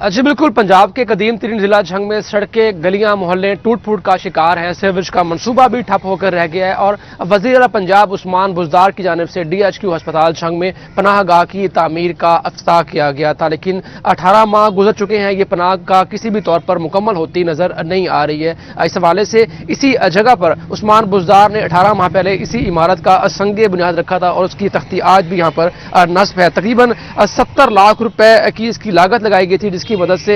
जी बिल्कुल, पंजाब के कदीम तरीन जिला झंग में सड़कें, गलियां, मोहल्ले टूट फूट का शिकार हैं। सीवरेज का मंसूबा भी ठप होकर रह गया है और वज़ीर आला पंजाब उस्मान बुज़दार की जानिब से डीएचक्यू अस्पताल झंग में पनाहगाह की तामीर का अफ्ताह किया गया था, लेकिन 18 माह गुजर चुके हैं, ये पनाहगाह किसी भी तौर पर मुकम्मल होती नजर नहीं आ रही है। इस हवाले से इसी जगह पर उस्मान बुज़दार ने 18 माह पहले इसी इमारत का संगे बुनियाद रखा था और उसकी तख्ती आज भी यहाँ पर नस्ब है। तकरीबन 70 लाख रुपए की इसकी लागत लगाई गई थी, की मदद से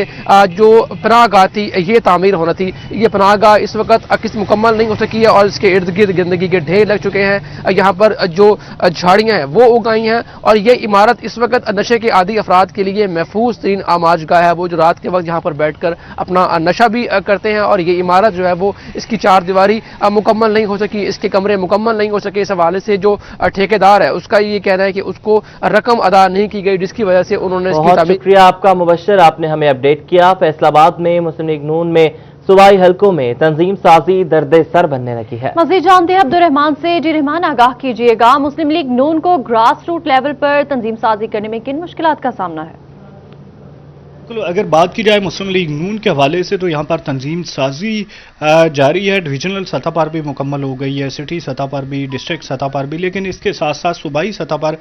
जो पनाहगाह थी ये तामीर होना थी। ये पनाहगाह इस वक्त किस मुकम्मल नहीं हो सकी है और इसके इर्द गिर्द गंदगी के ढेर लग चुके हैं। यहाँ पर जो झाड़ियां हैं वो उगाई हैं और ये इमारत इस वक्त नशे के आदी अफराद के लिए महफूज तरीन आमाजगाह है, वो जो रात के वक्त यहाँ पर बैठकर अपना नशा भी करते हैं। और ये इमारत जो है वो इसकी 4 दीवारी मुकम्मल नहीं हो सकी, इसके कमरे मुकम्मल नहीं हो सके। इस हवाले से जो ठेकेदार है उसका ये कहना है कि उसको रकम अदा नहीं की गई, जिसकी वजह से उन्होंने बहुत शुक्रिया आपका मुबश्शिर, आपने हमें अपडेट किया। फैसलाबाद में मुस्लिम लीग नून में सूबाई हलकों में तंजीम साजी दर्द सर बनने लगी है। मज़ीद जानते हैं अब्दुर्रहमान से। जी रहमान, आगाह कीजिएगा, मुस्लिम लीग नून को ग्रास रूट लेवल पर तंजीम साजी करने में किन मुश्किलात का सामना है? अगर बात की जाए मुस्लिम लीग नून के हवाले से तो यहाँ पर तंजीम साजी जारी है। डिविजनल सतह पर भी मुकम्मल हो गई है, सिटी सतह पर भी, डिस्ट्रिक्ट सतह पर भी, लेकिन इसके साथ साथ सूबाई सतह पर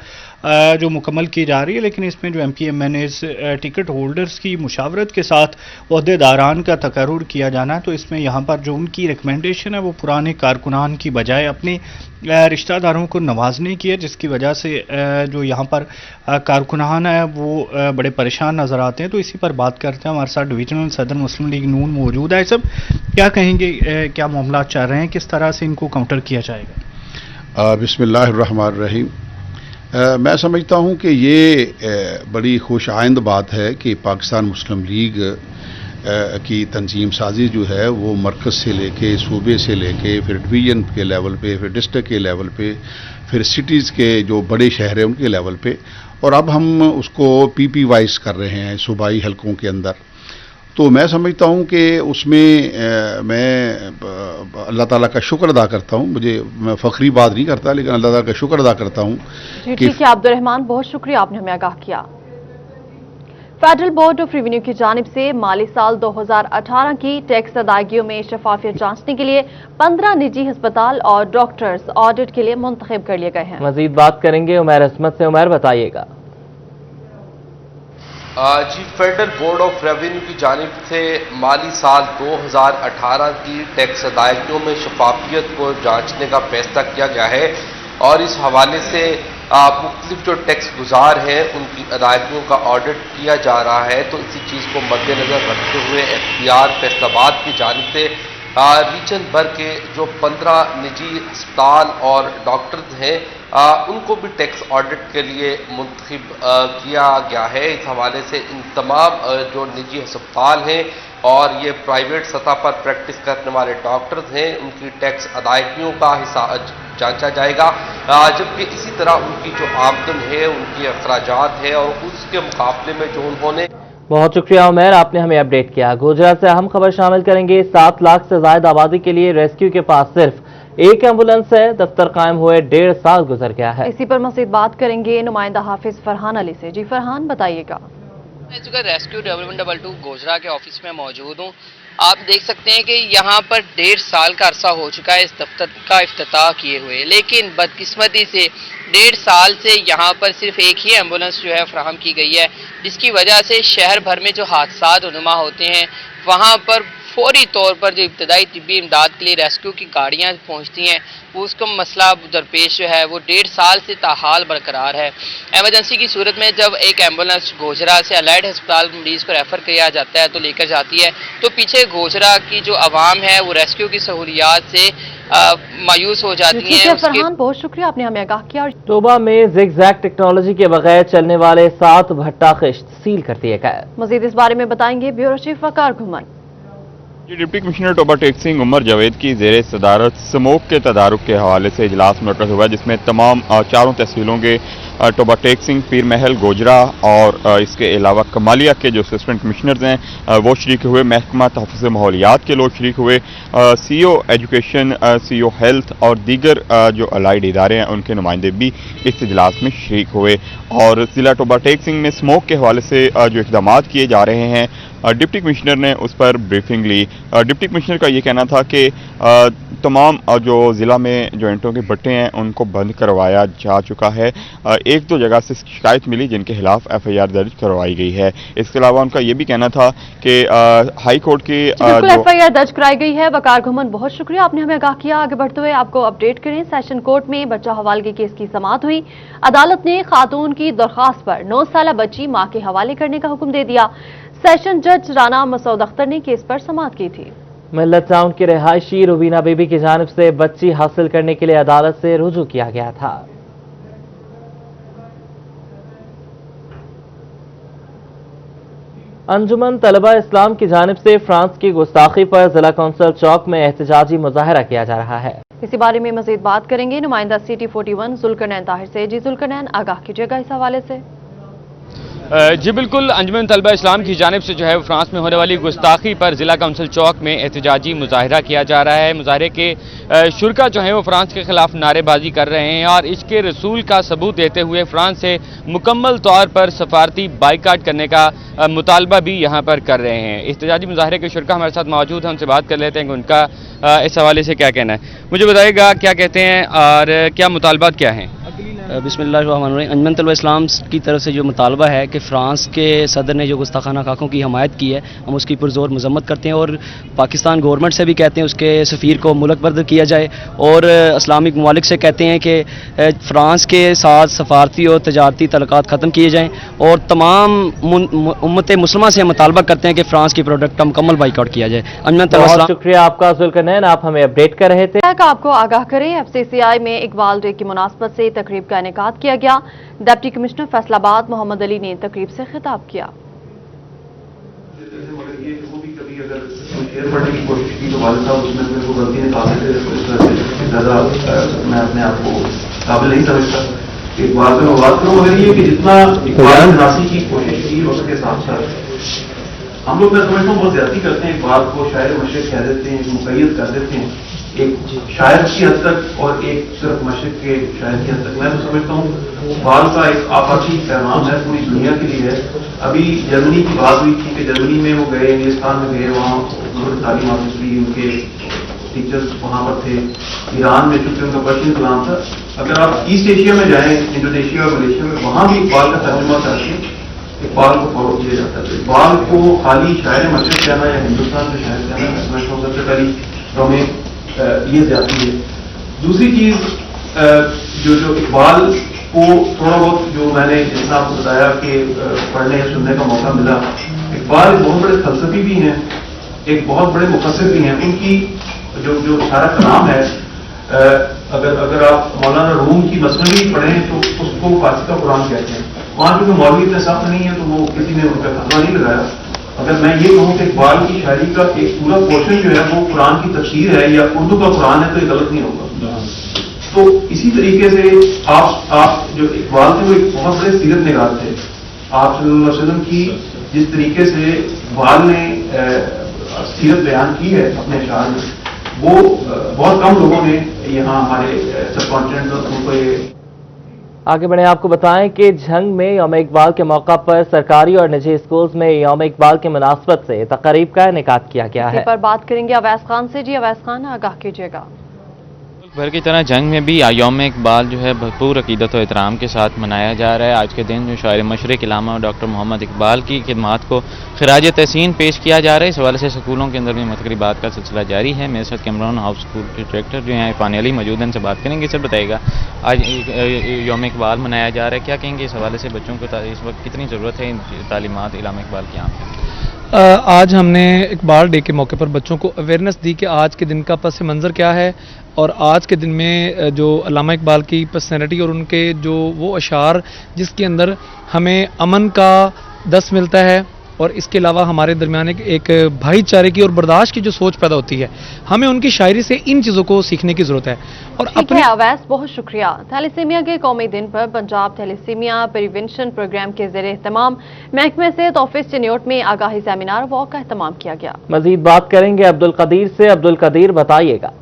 जो मुकम्मल की जा रही है। लेकिन इसमें जो MPMNs टिकट होल्डर्स की मुशावरत के साथ ओहदेदारान का तकर्रुर किया जाना है, तो इसमें यहाँ पर जो उनकी रिकमेंडेशन है वो पुराने कारकुनान की बजाय अपने रिश्तेदारों को नवाजने की है, जिसकी वजह से जो यहाँ पर कारकुनान है वो बड़े परेशान नज़र आते हैं। तो इसी पर बात करते हैं, हमारे साथ डिविजनल सदर मुस्लिम लीग नून मौजूद है। सब क्या कहेंगे, क्या मामला चाह रहे हैं, किस तरह से इनको काउंटर किया जाएगा? बिस्मिल्लाहिर्रहमानिर्रहीम। मैं समझता हूँ कि ये बड़ी खुश आइंद बात है कि पाकिस्तान मुस्लिम लीग की तंजीम साजी जो है वो मरकज़ से लेके, सूबे से लेके, फिर डिवीजन के लेवल पे, फिर डिस्ट्रिक्ट के लेवल पे, फिर सिटीज़ के जो बड़े शहर हैं उनके लेवल पे, और अब हम उसको PP वाइज कर रहे हैं सूबाई हलकों के अंदर। तो मैं समझता हूँ कि उसमें मैं अल्लाह ताला का शुक्र अदा करता हूँ। मैं फ़ख्री बात नहीं करता, लेकिन अल्लाह ताला का शुक्र अदा करता हूँ। ठीक है अब्दुर्रहमान, बहुत शुक्रिया, आपने हमें आगाह किया। फेडरल बोर्ड ऑफ रेवेन्यू की जानिब से माली साल 2018 की टैक्स अदायगियों में शफाफियत जांचने के लिए 15 निजी अस्पताल और डॉक्टर्स ऑडिट के लिए मुंतखब कर लिए गए हैं। मजीद बात करेंगे उमैर असमत से। उमैर, बताइएगा। जी, फेडरल बोर्ड ऑफ रेवेन्यू की जानिब से माली साल 2018 की टैक्स अदायगियों में शफाफियत को जांचने का फैसला किया गया है और इस हवाले से मुख्तलिफ जो टैक्स गुजार हैं उनकी अदायगियों का ऑडिट किया जा रहा है। तो इसी चीज़ को मद्देनजर रखते हुए एख्तियार फैसलाबाद की जानिब से रीजन भर के जो 15 निजी अस्पताल और डॉक्टर्स हैं उनको भी टैक्स ऑडिट के लिए मुंतखब किया गया है। इस हवाले से इन तमाम जो निजी अस्पताल हैं और ये प्राइवेट सतह पर प्रैक्टिस करने वाले डॉक्टर्स हैं उनकी टैक्स अदायगियों का हिसाब जांचा जाएगा, जबकि इसी तरह उनकी जो आमदन है, उनकी अखराजात है और उसके मुकाबले में जो उन्होंने बहुत शुक्रिया उमैर, आपने हमें अपडेट किया। गुजरात से अहम खबर शामिल करेंगे। 7 लाख से ज्यादा आबादी के लिए रेस्क्यू के पास सिर्फ एक एम्बुलेंस है। दफ्तर कायम हुए 1.5 साल गुजर गया है। इसी पर मजीद बात करेंगे नुमाइंदा हाफिज फरहान अली से। जी फरहान, बताइएगा। मैं इस वक्त रेस्क्यू 1122 गोजरा के ऑफिस में मौजूद हूँ। आप देख सकते हैं कि यहाँ पर 1.5 साल का अरसा हो चुका है इस दफ्तर का इफ्तिताह किए हुए, लेकिन बदकिस्मती से 1.5 साल से यहाँ पर सिर्फ एक ही एम्बुलेंस जो है फराहम की गई है, जिसकी वजह से शहर भर में जो हादसा रुनुमा होते हैं वहाँ पर फौरी तौर पर जो इब्तदाई तिब्बी इमदाद के लिए रेस्क्यू की गाड़ियाँ पहुँचती हैं वो उसका मसला दरपेश जो है वो 1.5 साल से ताहाल बरकरार है। एमरजेंसी की सूरत में जब एक एम्बुलेंस गोजरा से अलाइड अस्पताल मरीज को रेफर किया जाता है तो लेकर जाती है, तो पीछे गोजरा की जो आवाम है वो रेस्क्यू की सहूलियात से मायूस हो जाती है। फरहान, बहुत शुक्रिया, आपने हमें आगाह किया। तोबा में जिगजैग टेक्नोलॉजी के बगैर चलने वाले 7 भट्टा खिश्त सील कर दिए गए। मजीद इस बारे में बताएंगे bureau chief Waqar Ghuman. Deputy commissioner Toba Tek Singh Umar Javed की ज़ेर सदारत स्मोक के तदारुक के हवाले से इजलास मुनक्कद हुआ, जिसमें तमाम 4 तहसीलों के टोबा टेक्सिंग, पीर महल, गोजरा और इसके अलावा कमालिया के जो असिस्टेंट कमिश्नर्स हैं वो शरीक हुए। महकमा तहफ़्फ़ुज़ माहौलियात के लोग शरीक हुए। CO एजुकेशन, CO हेल्थ और दीगर जो अलाइड इदारे हैं उनके नुमाइंदे भी इस इजलास में शरीक हुए। और ज़िला टोबा टेक्सिंग में स्मोक के हवाले से जो इक़दाम किए जा रहे हैं डिप्टी कमिश्नर ने उस पर ब्रीफिंग ली। डिप्टी कमिश्नर का ये कहना था कि तमाम जो ज़िला में जो ईंटों के भट्टे हैं उनको बंद करवाया जा चुका है। 1-2 जगह से शिकायत मिली जिनके खिलाफ FIR दर्ज करवाई गई है। इसके अलावा उनका ये भी कहना था कि हाई कोर्ट की FIR दर्ज कराई गई है। वकार घुमन, बहुत शुक्रिया, आपने हमें आगाह किया। आगे बढ़ते हुए आपको अपडेट करें। सेशन कोर्ट में बच्चा हवालगी केस की समाअत हुई। अदालत ने खातून की दरख्वास्त पर 9 साला बच्ची मां के हवाले करने का हुक्म दे दिया। सेशन जज राना मसूद अख्तर ने केस पर समाअत की थी। मिल्लत टाउन की रिहायशी रुबीना बीबी की जानिब से बच्ची हासिल करने के लिए अदालत से रुजू किया गया था। अंजुमन तलबा इस्लाम की जानिब से फ्रांस की गुस्ताखी पर जिला कौंसिल चौक में एहतजाजी मुजाहरा किया जा रहा है। इसी बारे में मजीद बात करेंगे नुमाइंदा सिटी 41 जुल्करनैन ताहिर से। जी जुल्करनैन, आगाह कीजिएगा इस हवाले से। जी बिल्कुल, अंजुमन तलबा इस्लाम की जानिब से जो है फ्रांस में होने वाली गुस्ताखी पर जिला काउंसिल चौक में एहतजाजी मुजाहरा किया जा रहा है। मुजाहरे के शुरका जो है वो फ्रांस के खिलाफ नारेबाजी कर रहे हैं और इसके रसूल का सबूत देते हुए फ्रांस से मुकम्मल तौर पर सफारती बाइकाट करने का मुतालबा भी यहाँ पर कर रहे हैं। एहतजाजी मुजाहरे के शुरका हमारे साथ मौजूद हैं, उनसे बात कर लेते हैं कि उनका इस हवाले से क्या कहना है। मुझे बताइएगा क्या कहते हैं और क्या मुतालबात क्या हैं। बिस्मिल्लाहिर्रहमानिर्रहीम। अंजुमन तलबा इस्लाम की तरफ से जो मुतालबा है कि फ़्रांस के सदर ने जो गुस्ताखाना खाकों की हमायत की है, हम उसकी पुरजोर मजम्मत करते हैं और पाकिस्तान गवर्नमेंट से भी कहते हैं उसके सफ़ीर को मुल्क बर्द किया जाए और इस्लामिक ममालिक से कहते हैं कि फ़्रांस के साथ सफारती और तजारती तल्लुकात ख़त्म किए जाएँ और तमाम उम्मत मुस्लिमा से मुतालबा करते हैं कि फ़्रांस की प्रोडक्ट का मुकम्मल बाइकआउट किया जाए। अंजुमन तलबा इस्लाम, शुक्रिया आपका जुल्करनैन, आप हमें अपडेट कर रहे थे। आपको आगाह करें, FCCI में इकबाल डे की मुनासबत से तकरीब का इनेकाद किया गया। डिप्टी कमिश्नर फैसलाबाद मोहम्मद अली ने तकरीब से खिताब किया। पढ़ने की कोशिश की तो वालिद साहब उसमें मेरे को गलती निकालने थे, इस तरह से ज़्यादा मैं अपने आप को काबिल नहीं समझता। एक बात में बात करूँ मगर ये कि जितना इकबाल नासी की कोशिश की उसके साथ साथ हम लोग मैं समझता हूँ बहुत ज्यादा करते हैं। इकबाल को शायर मशरक़ कह देते हैं, मुक़य्यद कर देते हैं एक शायर की हद तक और एक सिर्फ मशरक़ के शायर की हद तक। मैं तो समझता हूँ इकबाल का एक आपाती पैगाम है, पूरी दुनिया के लिए है। अभी जर्मनी की बात हुई थी कि जर्मनी में वो गए, इंग्लिस्तान में गए, वहाँ उन्होंने तालीम हासिल की, उनके टीचर्स वहाँ पर थे। ईरान में चूंकि उनका पर्शियन कलाम था। अगर आप ईस्ट एशिया में जाएँ, इंडोनेशिया और मलेशिया में, वहाँ भी इकबाल का तर्जुमा करके इकबाल को फॉलो किया जाता है। तो इकबाल को खाली शायर मशरक़ कहना या हिंदुस्तान के शायर कहना, मैं सबसे पहली तो हमें ये जाती है। दूसरी चीज जो इकबाल को थोड़ा बहुत जो मैंने जितना आपको बताया कि पढ़ने या सुनने का मौका मिला, इकबाल बहुत बड़े फलसफी भी हैं, एक बहुत बड़े मुफस्सिर भी हैं। उनकी जो सारा कलाम है, अगर आप मौलाना रूम की मसनवी पढ़ें तो उसको फारसी का कुरान कहते हैं। वहाँ क्योंकि मौलवी इतने सख्त नहीं है तो वो किसी ने उनका फतवा नहीं लगाया। अगर मैं ये कहूँ कि इकबाल की शायरी का एक पूरा पोर्शन जो है वो कुरान की तफसीर है या उर्दू का कुरान है तो ये गलत नहीं होगा। तो इसी तरीके से आप जो इकबाल थे वो एक बहुत बड़े सीरत निगार थे। आप सल्लल्लाहु अलैहि वसल्लम की जिस तरीके से इकबाल ने सीरत बयान की है अपने अशार में, वो बहुत कम लोगों ने यहाँ हमारे सब कॉन्टिनेंट और उनको ये। आगे बढ़े, आपको बताएं कि झंग में यौम इकबाल के मौका पर सरकारी और निजी स्कूल्स में यौम इकबाल की मुनासबत से तकरीब का इनेकाद किया गया है। इस पर बात करेंगे अवैस खान से। जी अवैस खान, आगाह कीजिएगा। भर की तरह जंग में भी यौम इकबाल जो है भरपूर अकीदत और एहतराम के साथ मनाया जा रहा है। आज के दिन जो शायर मशरिक इलामा डॉक्टर मोहम्मद इकबाल की खिदमात को खिराज तहसीन पेश किया जा रहा है। इस हवाले से स्कूलों के अंदर भी तकरीबात का सिलसिला जारी है। मेरे साथ कैमरॉन हाउस स्कूल के डायरेक्टर जो हैं इरफान अली मौजूद हैं, इनसे बात करेंगे। सर बताइएगा, आज यौम इकबाल मनाया जा रहा है, क्या कहेंगे इस हवाले से बच्चों को इस वक्त कितनी ज़रूरत है तालीमात इलामा इकबाल की? यहाँ आज हमने इकबाल डे के मौके पर बच्चों को अवेयरनेस दी कि आज के दिन का पस मंज़र क्या है और आज के दिन में जो अल्लामा इकबाल की पर्सनैलिटी और उनके जो वो अशार जिसके अंदर हमें अमन का दस मिलता है और इसके अलावा हमारे दरमियान एक भाईचारे की और बर्दाश्त की जो सोच पैदा होती है, हमें उनकी शायरी से इन चीज़ों को सीखने की ज़रूरत है। और ठीक है अवैस, बहुत शुक्रिया। थैलेसीमिया के कौमी दिन पर पंजाब थैलेसीमिया प्रिवेंशन प्रोग्राम के ज़ेरे एहतमाम महकमे सेहत ऑफिस चिन्योट में आगाही सेमिनार वॉक का एहतमाम किया गया। मजीद बात करेंगे अब्दुल कदीर से। अब्दुल कदीर, बताइएगा।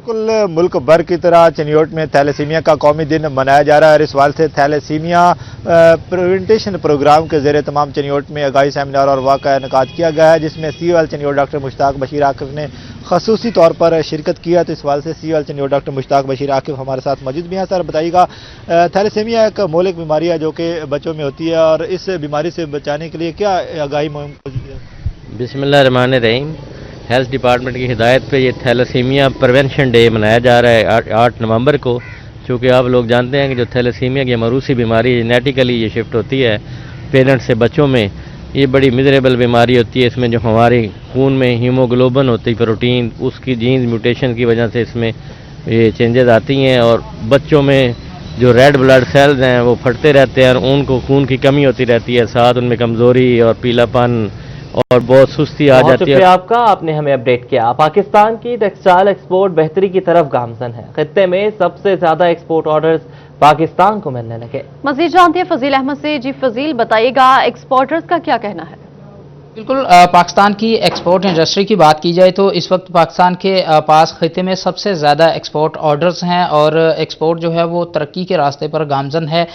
कुल मुल्क भर की तरह चिन्योट में थैलेसीमिया का कौमी दिन मनाया जा रहा है और इस वाल से थैलेसीमिया प्रिवेंटेशन प्रोग्राम के ज़ेरे तमाम चिन्योट में आगाही सेमिनार और वाक़ का इनेकाद किया गया है, जिसमें COL चिन्योट डॉक्टर मुश्ताक बशीर आकिफ ने खसूसी तौर पर शिरकत किया। तो इस वाल से COL चिन्योट डॉक्टर मुश्ताक बशीर आकिफ हमारे साथ मौजूद भी हैं। सर बताइएगा, थैलेसीमिया एक मौलिक बीमारी है जो कि बच्चों में होती है और इस बीमारी से बचाने के लिए क्या आगाही मुहिम मौजूद है? बिस्मिल्लाहिर्रहमानिर्रहीम। हेल्थ डिपार्टमेंट की हिदायत पे ये थैलेसीमिया प्रिवेंशन डे मनाया जा रहा है 8 नवंबर को। चूँकि आप लोग जानते हैं कि जो थैलेसीमिया की मरूसी बीमारी जेनेटिकली ये शिफ्ट होती है पेरेंट्स से बच्चों में, ये बड़ी मिजरेबल बीमारी होती है। इसमें जो हमारे खून में हीमोग्लोबिन होती है प्रोटीन, उसकी जीन्स म्यूटेशन की वजह से इसमें ये चेंजेस आती हैं और बच्चों में जो रेड ब्लड सेल्स हैं वो फटते रहते हैं और उनको खून की कमी होती रहती है, साथ उनमें कमज़ोरी और पीलापन और बहुत सुस्ती आ जाती है। आपका आपने हमें अपडेट किया। पाकिस्तान की टेक्सटाइल एक्सपोर्ट बेहतरी की तरफ गामजन है। खित्ते में सबसे ज्यादा एक्सपोर्ट ऑर्डर्स पाकिस्तान को मिलने लगे। मजीद जानते हैं फजील अहमद से। जी फजील, बताइएगा एक्सपोर्टर्स का क्या कहना है? बिल्कुल, पाकिस्तान की एक्सपोर्ट इंडस्ट्री की बात की जाए तो इस वक्त पाकिस्तान के पास खिते में सबसे ज़्यादा एक्सपोर्ट ऑर्डर्स हैं और एक्सपोर्ट जो है वो तरक्की के रास्ते पर गामजन है।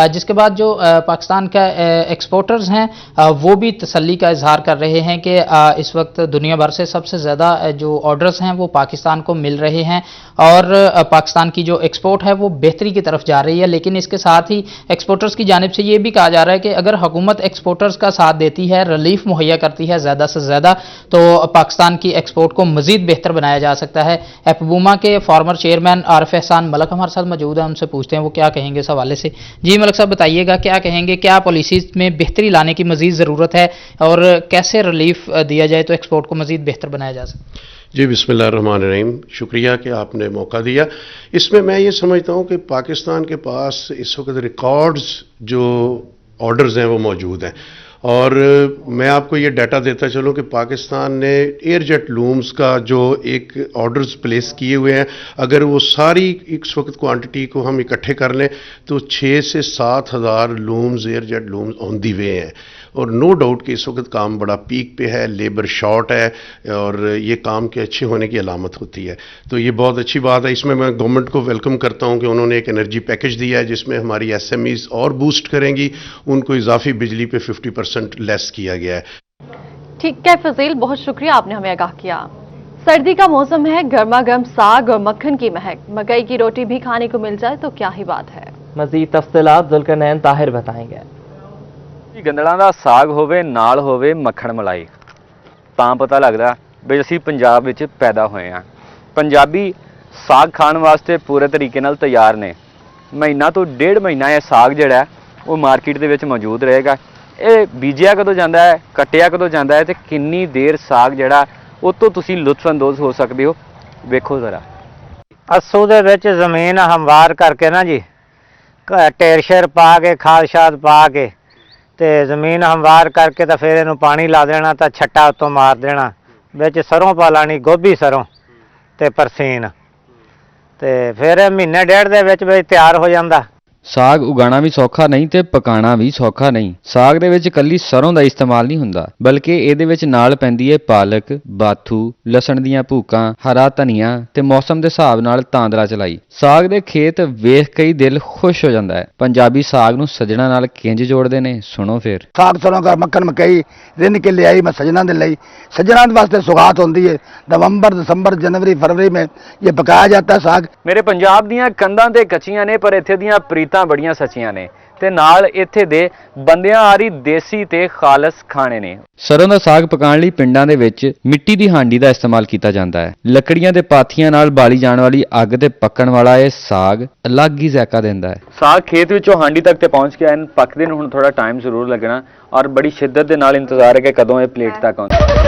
जिसके बाद जो पाकिस्तान का एक्सपोर्टर्स हैं वो भी तसल्ली का इजहार कर रहे हैं कि इस वक्त दुनिया भर से सबसे ज़्यादा जो ऑर्डर्स हैं वो पाकिस्तान को मिल रहे हैं और पाकिस्तान की जो एक्सपोर्ट है वो बेहतरी की तरफ जा रही है। लेकिन इसके साथ ही एक्सपोर्टर्स की जानिब से ये भी कहा जा रहा है कि अगर हुकूमत एक्सपोर्टर्स का साथ देती है, रिलीफ मुहैया करती है ज़्यादा से ज़्यादा, तो पाकिस्तान की एक्सपोर्ट को मज़ीद बेहतर बनाया जा सकता है। एपबूमा के फॉर्मर चेयरमैन आरिफ एहसान मलक हमारे साथ मौजूद हैं, उनसे पूछते हैं वो क्या कहेंगे इस हवाले से। जी मलक साहब, बताइएगा क्या कहेंगे, क्या पॉलिसीज में बेहतरी लाने की मज़ीद ज़रूरत है और कैसे रिलीफ दिया जाए तो एक्सपोर्ट को मज़ीद बेहतर बनाया जा सके? जी बिस्मिल्लाहिर्रहमानिर्रहीम, शुक्रिया कि आपने मौका दिया। इसमें मैं ये समझता हूँ कि पाकिस्तान के पास इस वक्त रिकॉर्ड्स जो ऑर्डर्स हैं वो मौजूद हैं और मैं आपको ये डाटा देता चलूँ कि पाकिस्तान ने एयरजेट लूम्स का जो एक ऑर्डर्स प्लेस किए हुए हैं, अगर वो सारी इस वक्त क्वांटिटी को हम इकट्ठे कर लें तो 6 से 7 हज़ार looms airjet looms on the way हैं और नो डाउट कि इस वक्त काम बड़ा पीक पे है, लेबर शॉर्ट है और ये काम के अच्छे होने की अलामत होती है। तो ये बहुत अच्छी बात है। इसमें मैं गवर्नमेंट को वेलकम करता हूँ कि उन्होंने एक एनर्जी पैकेज दिया है जिसमें हमारी SMEs और बूस्ट करेंगी, उनको इजाफी बिजली पे 50% लेस किया गया है। ठीक है फजील, बहुत शुक्रिया, आपने हमें आगाह किया। सर्दी का मौसम है, गर्मा गर्म साग और मक्खन की महक, मकई की रोटी भी खाने को मिल जाए तो क्या ही बात है। मजीद तफसीलात जुल्करनैन ताहिर बताएंगे। गंदਲਾਂ ਦਾ ਸਾਗ ਹੋਵੇ ਨਾਲ ਹੋਵੇ ਮੱਖਣ ਮਲਾਈ ਤਾਂ ਪਤਾ ਲੱਗਦਾ ਵੀ ਅਸੀਂ ਪੰਜਾਬ ਵਿੱਚ ਪੈਦਾ ਹੋਏ ਆ। ਪੰਜਾਬੀ ਸਾਗ ਖਾਣ ਵਾਸਤੇ ਪੂਰੇ ਤਰੀਕੇ ਨਾਲ ਤਿਆਰ ਨੇ। ਮਹੀਨਾ ਤੋਂ 1.5 ਮਹੀਨਾ ਇਹ ਸਾਗ ਜਿਹੜਾ ਉਹ ਮਾਰਕੀਟ ਦੇ ਵਿੱਚ ਮੌਜੂਦ ਰਹੇਗਾ। ਇਹ ਬੀਜਿਆ ਕਦੋਂ ਜਾਂਦਾ ਹੈ, ਕੱਟਿਆ ਕਦੋਂ ਜਾਂਦਾ ਹੈ ਤੇ ਕਿੰਨੀ ਦੇਰ ਸਾਗ ਜਿਹੜਾ ਉਹ ਤੋਂ ਤੁਸੀਂ ਲੁਤਫਅੰਦੋਜ਼ ਹੋ ਸਕਦੇ ਹੋ, ਵੇਖੋ ਜ਼ਰਾ। ਅੱਸੂ ਦੇ ਵਿੱਚ ਜ਼ਮੀਨ ਹਮਵਾਰ ਕਰਕੇ ਨਾ ਜੀ ਢੇਰ ਸ਼ੇਰ ਪਾ ਕੇ ਖਾਦ ਸ਼ਾਦ ਪਾ ਕੇ ਤੇ ਜ਼ਮੀਨ ਹਮਵਾਰ ਕਰਕੇ ਤਾਂ ਫਿਰ ਇਹਨੂੰ ਪਾਣੀ ਲਾ ਦੇਣਾ ਤਾਂ ਛੱਟਾ ਉੱਤੋਂ ਮਾਰ ਦੇਣਾ, ਵਿੱਚ ਸਰੋਂ ਪਾ ਲੈਣੀ, ਗੋਭੀ ਸਰੋਂ ਤੇ ਪਰਸੀਨ ਤੇ ਫਿਰ ਮਹੀਨੇ ਡੇਢ ਦੇ ਵਿੱਚ ਤਿਆਰ ਹੋ ਜਾਂਦਾ। ਸਾਗ ਉਗਾਉਣਾ ਵੀ ਸੌਖਾ ਨਹੀਂ ਤੇ ਪਕਾਉਣਾ ਵੀ ਸੌਖਾ ਨਹੀਂ। ਸਾਗ ਦੇ ਵਿੱਚ ਇਕੱਲੀ ਸਰੋਂ ਦਾ ਇਸਤੇਮਾਲ ਨਹੀਂ ਹੁੰਦਾ, ਬਲਕਿ ਇਹਦੇ ਵਿੱਚ ਨਾਲ ਪੈਂਦੀ ਹੈ ਪਾਲਕ, ਬਾਥੂ, ਲਸਣ ਦੀਆਂ ਭੂਕਾਂ, ਹਰਾ ਧਨੀਆ ਤੇ ਮੌਸਮ ਦੇ ਹਿਸਾਬ ਨਾਲ ਤਾਂਦਰਾ ਚਲਾਈ। ਸਾਗ ਦੇ ਖੇਤ ਵੇਖ ਕੇ ਹੀ ਦਿਲ ਖੁਸ਼ ਹੋ ਜਾਂਦਾ ਹੈ। ਪੰਜਾਬੀ ਸਾਗ ਨੂੰ ਸੱਜਣਾ ਨਾਲ ਕਿੰਜ ਜੋੜਦੇ ਨੇ, ਸੁਣੋ ਫਿਰ। ਸਾਗ ਸਰੋਂ ਦਾ ਮੱਖਣ ਮਕਈ ਰਿੰਨ ਕੇ ਲਿਆਈ ਮੈਂ ਸੱਜਣਾ ਦੇ ਲਈ। सजना वास्ते सुगात होती है। नवंबर, दिसंबर, जनवरी, फरवरी में ये पकाया जाता है साग। ਮੇਰੇ ਪੰਜਾਬ ਦੀਆਂ ਕੰਧਾਂ ਤੇ ਕੱਚੀਆਂ ਨੇ, ਪਰ ਇੱਥੇ ਦੀਆਂ ਪ੍ਰੀਤਾਂ ਬੜੀਆਂ ਸੱਚੀਆਂ ਨੇ ਤੇ ਨਾਲ ਇੱਥੇ ਦੇ ਬੰਦਿਆਂ ਆ ਰਹੀ ਦੇਸੀ ਤੇ ਖਾਲਸ ਖਾਣੇ ਨੇ। ਸਰੋਂ ਦਾ ਸਾਗ ਪਕਾਉਣ ਲਈ ਪਿੰਡਾਂ ਦੇ ਵਿੱਚ ਮਿੱਟੀ ਦੀ ਹਾਂਡੀ ਦਾ ਇਸਤੇਮਾਲ ਕੀਤਾ ਜਾਂਦਾ ਹੈ। ਲੱਕੜੀਆਂ ਦੇ ਪਾਥੀਆਂ ਨਾਲ ਬਾਲੀ ਜਾਣ ਵਾਲੀ ਅੱਗ ਤੇ ਪੱਕਣ ਵਾਲਾ ਇਹ ਸਾਗ ਅਲੱਗ ਹੀ ਜ਼ਾਇਕਾ ਦਿੰਦਾ ਹੈ। ਸਾਗ ਖੇਤ ਵਿੱਚੋਂ ਹਾਂਡੀ ਤੱਕ ਤੇ ਪਹੁੰਚ ਗਿਆ ਹੈ। ਪੱਕਦੇ ਨੂੰ ਹੁਣ ਥੋੜਾ ਟਾਈਮ ਜ਼ਰੂਰ ਲੱਗਣਾ ਔਰ ਬੜੀ ਸ਼ਿੱਦਤ ਦੇ ਨਾਲ ਇੰਤਜ਼ਾਰ ਹੈ ਕਿ ਕਦੋਂ ਇਹ ਪਲੇਟ ਤੱਕ ਆਉਂਦਾ।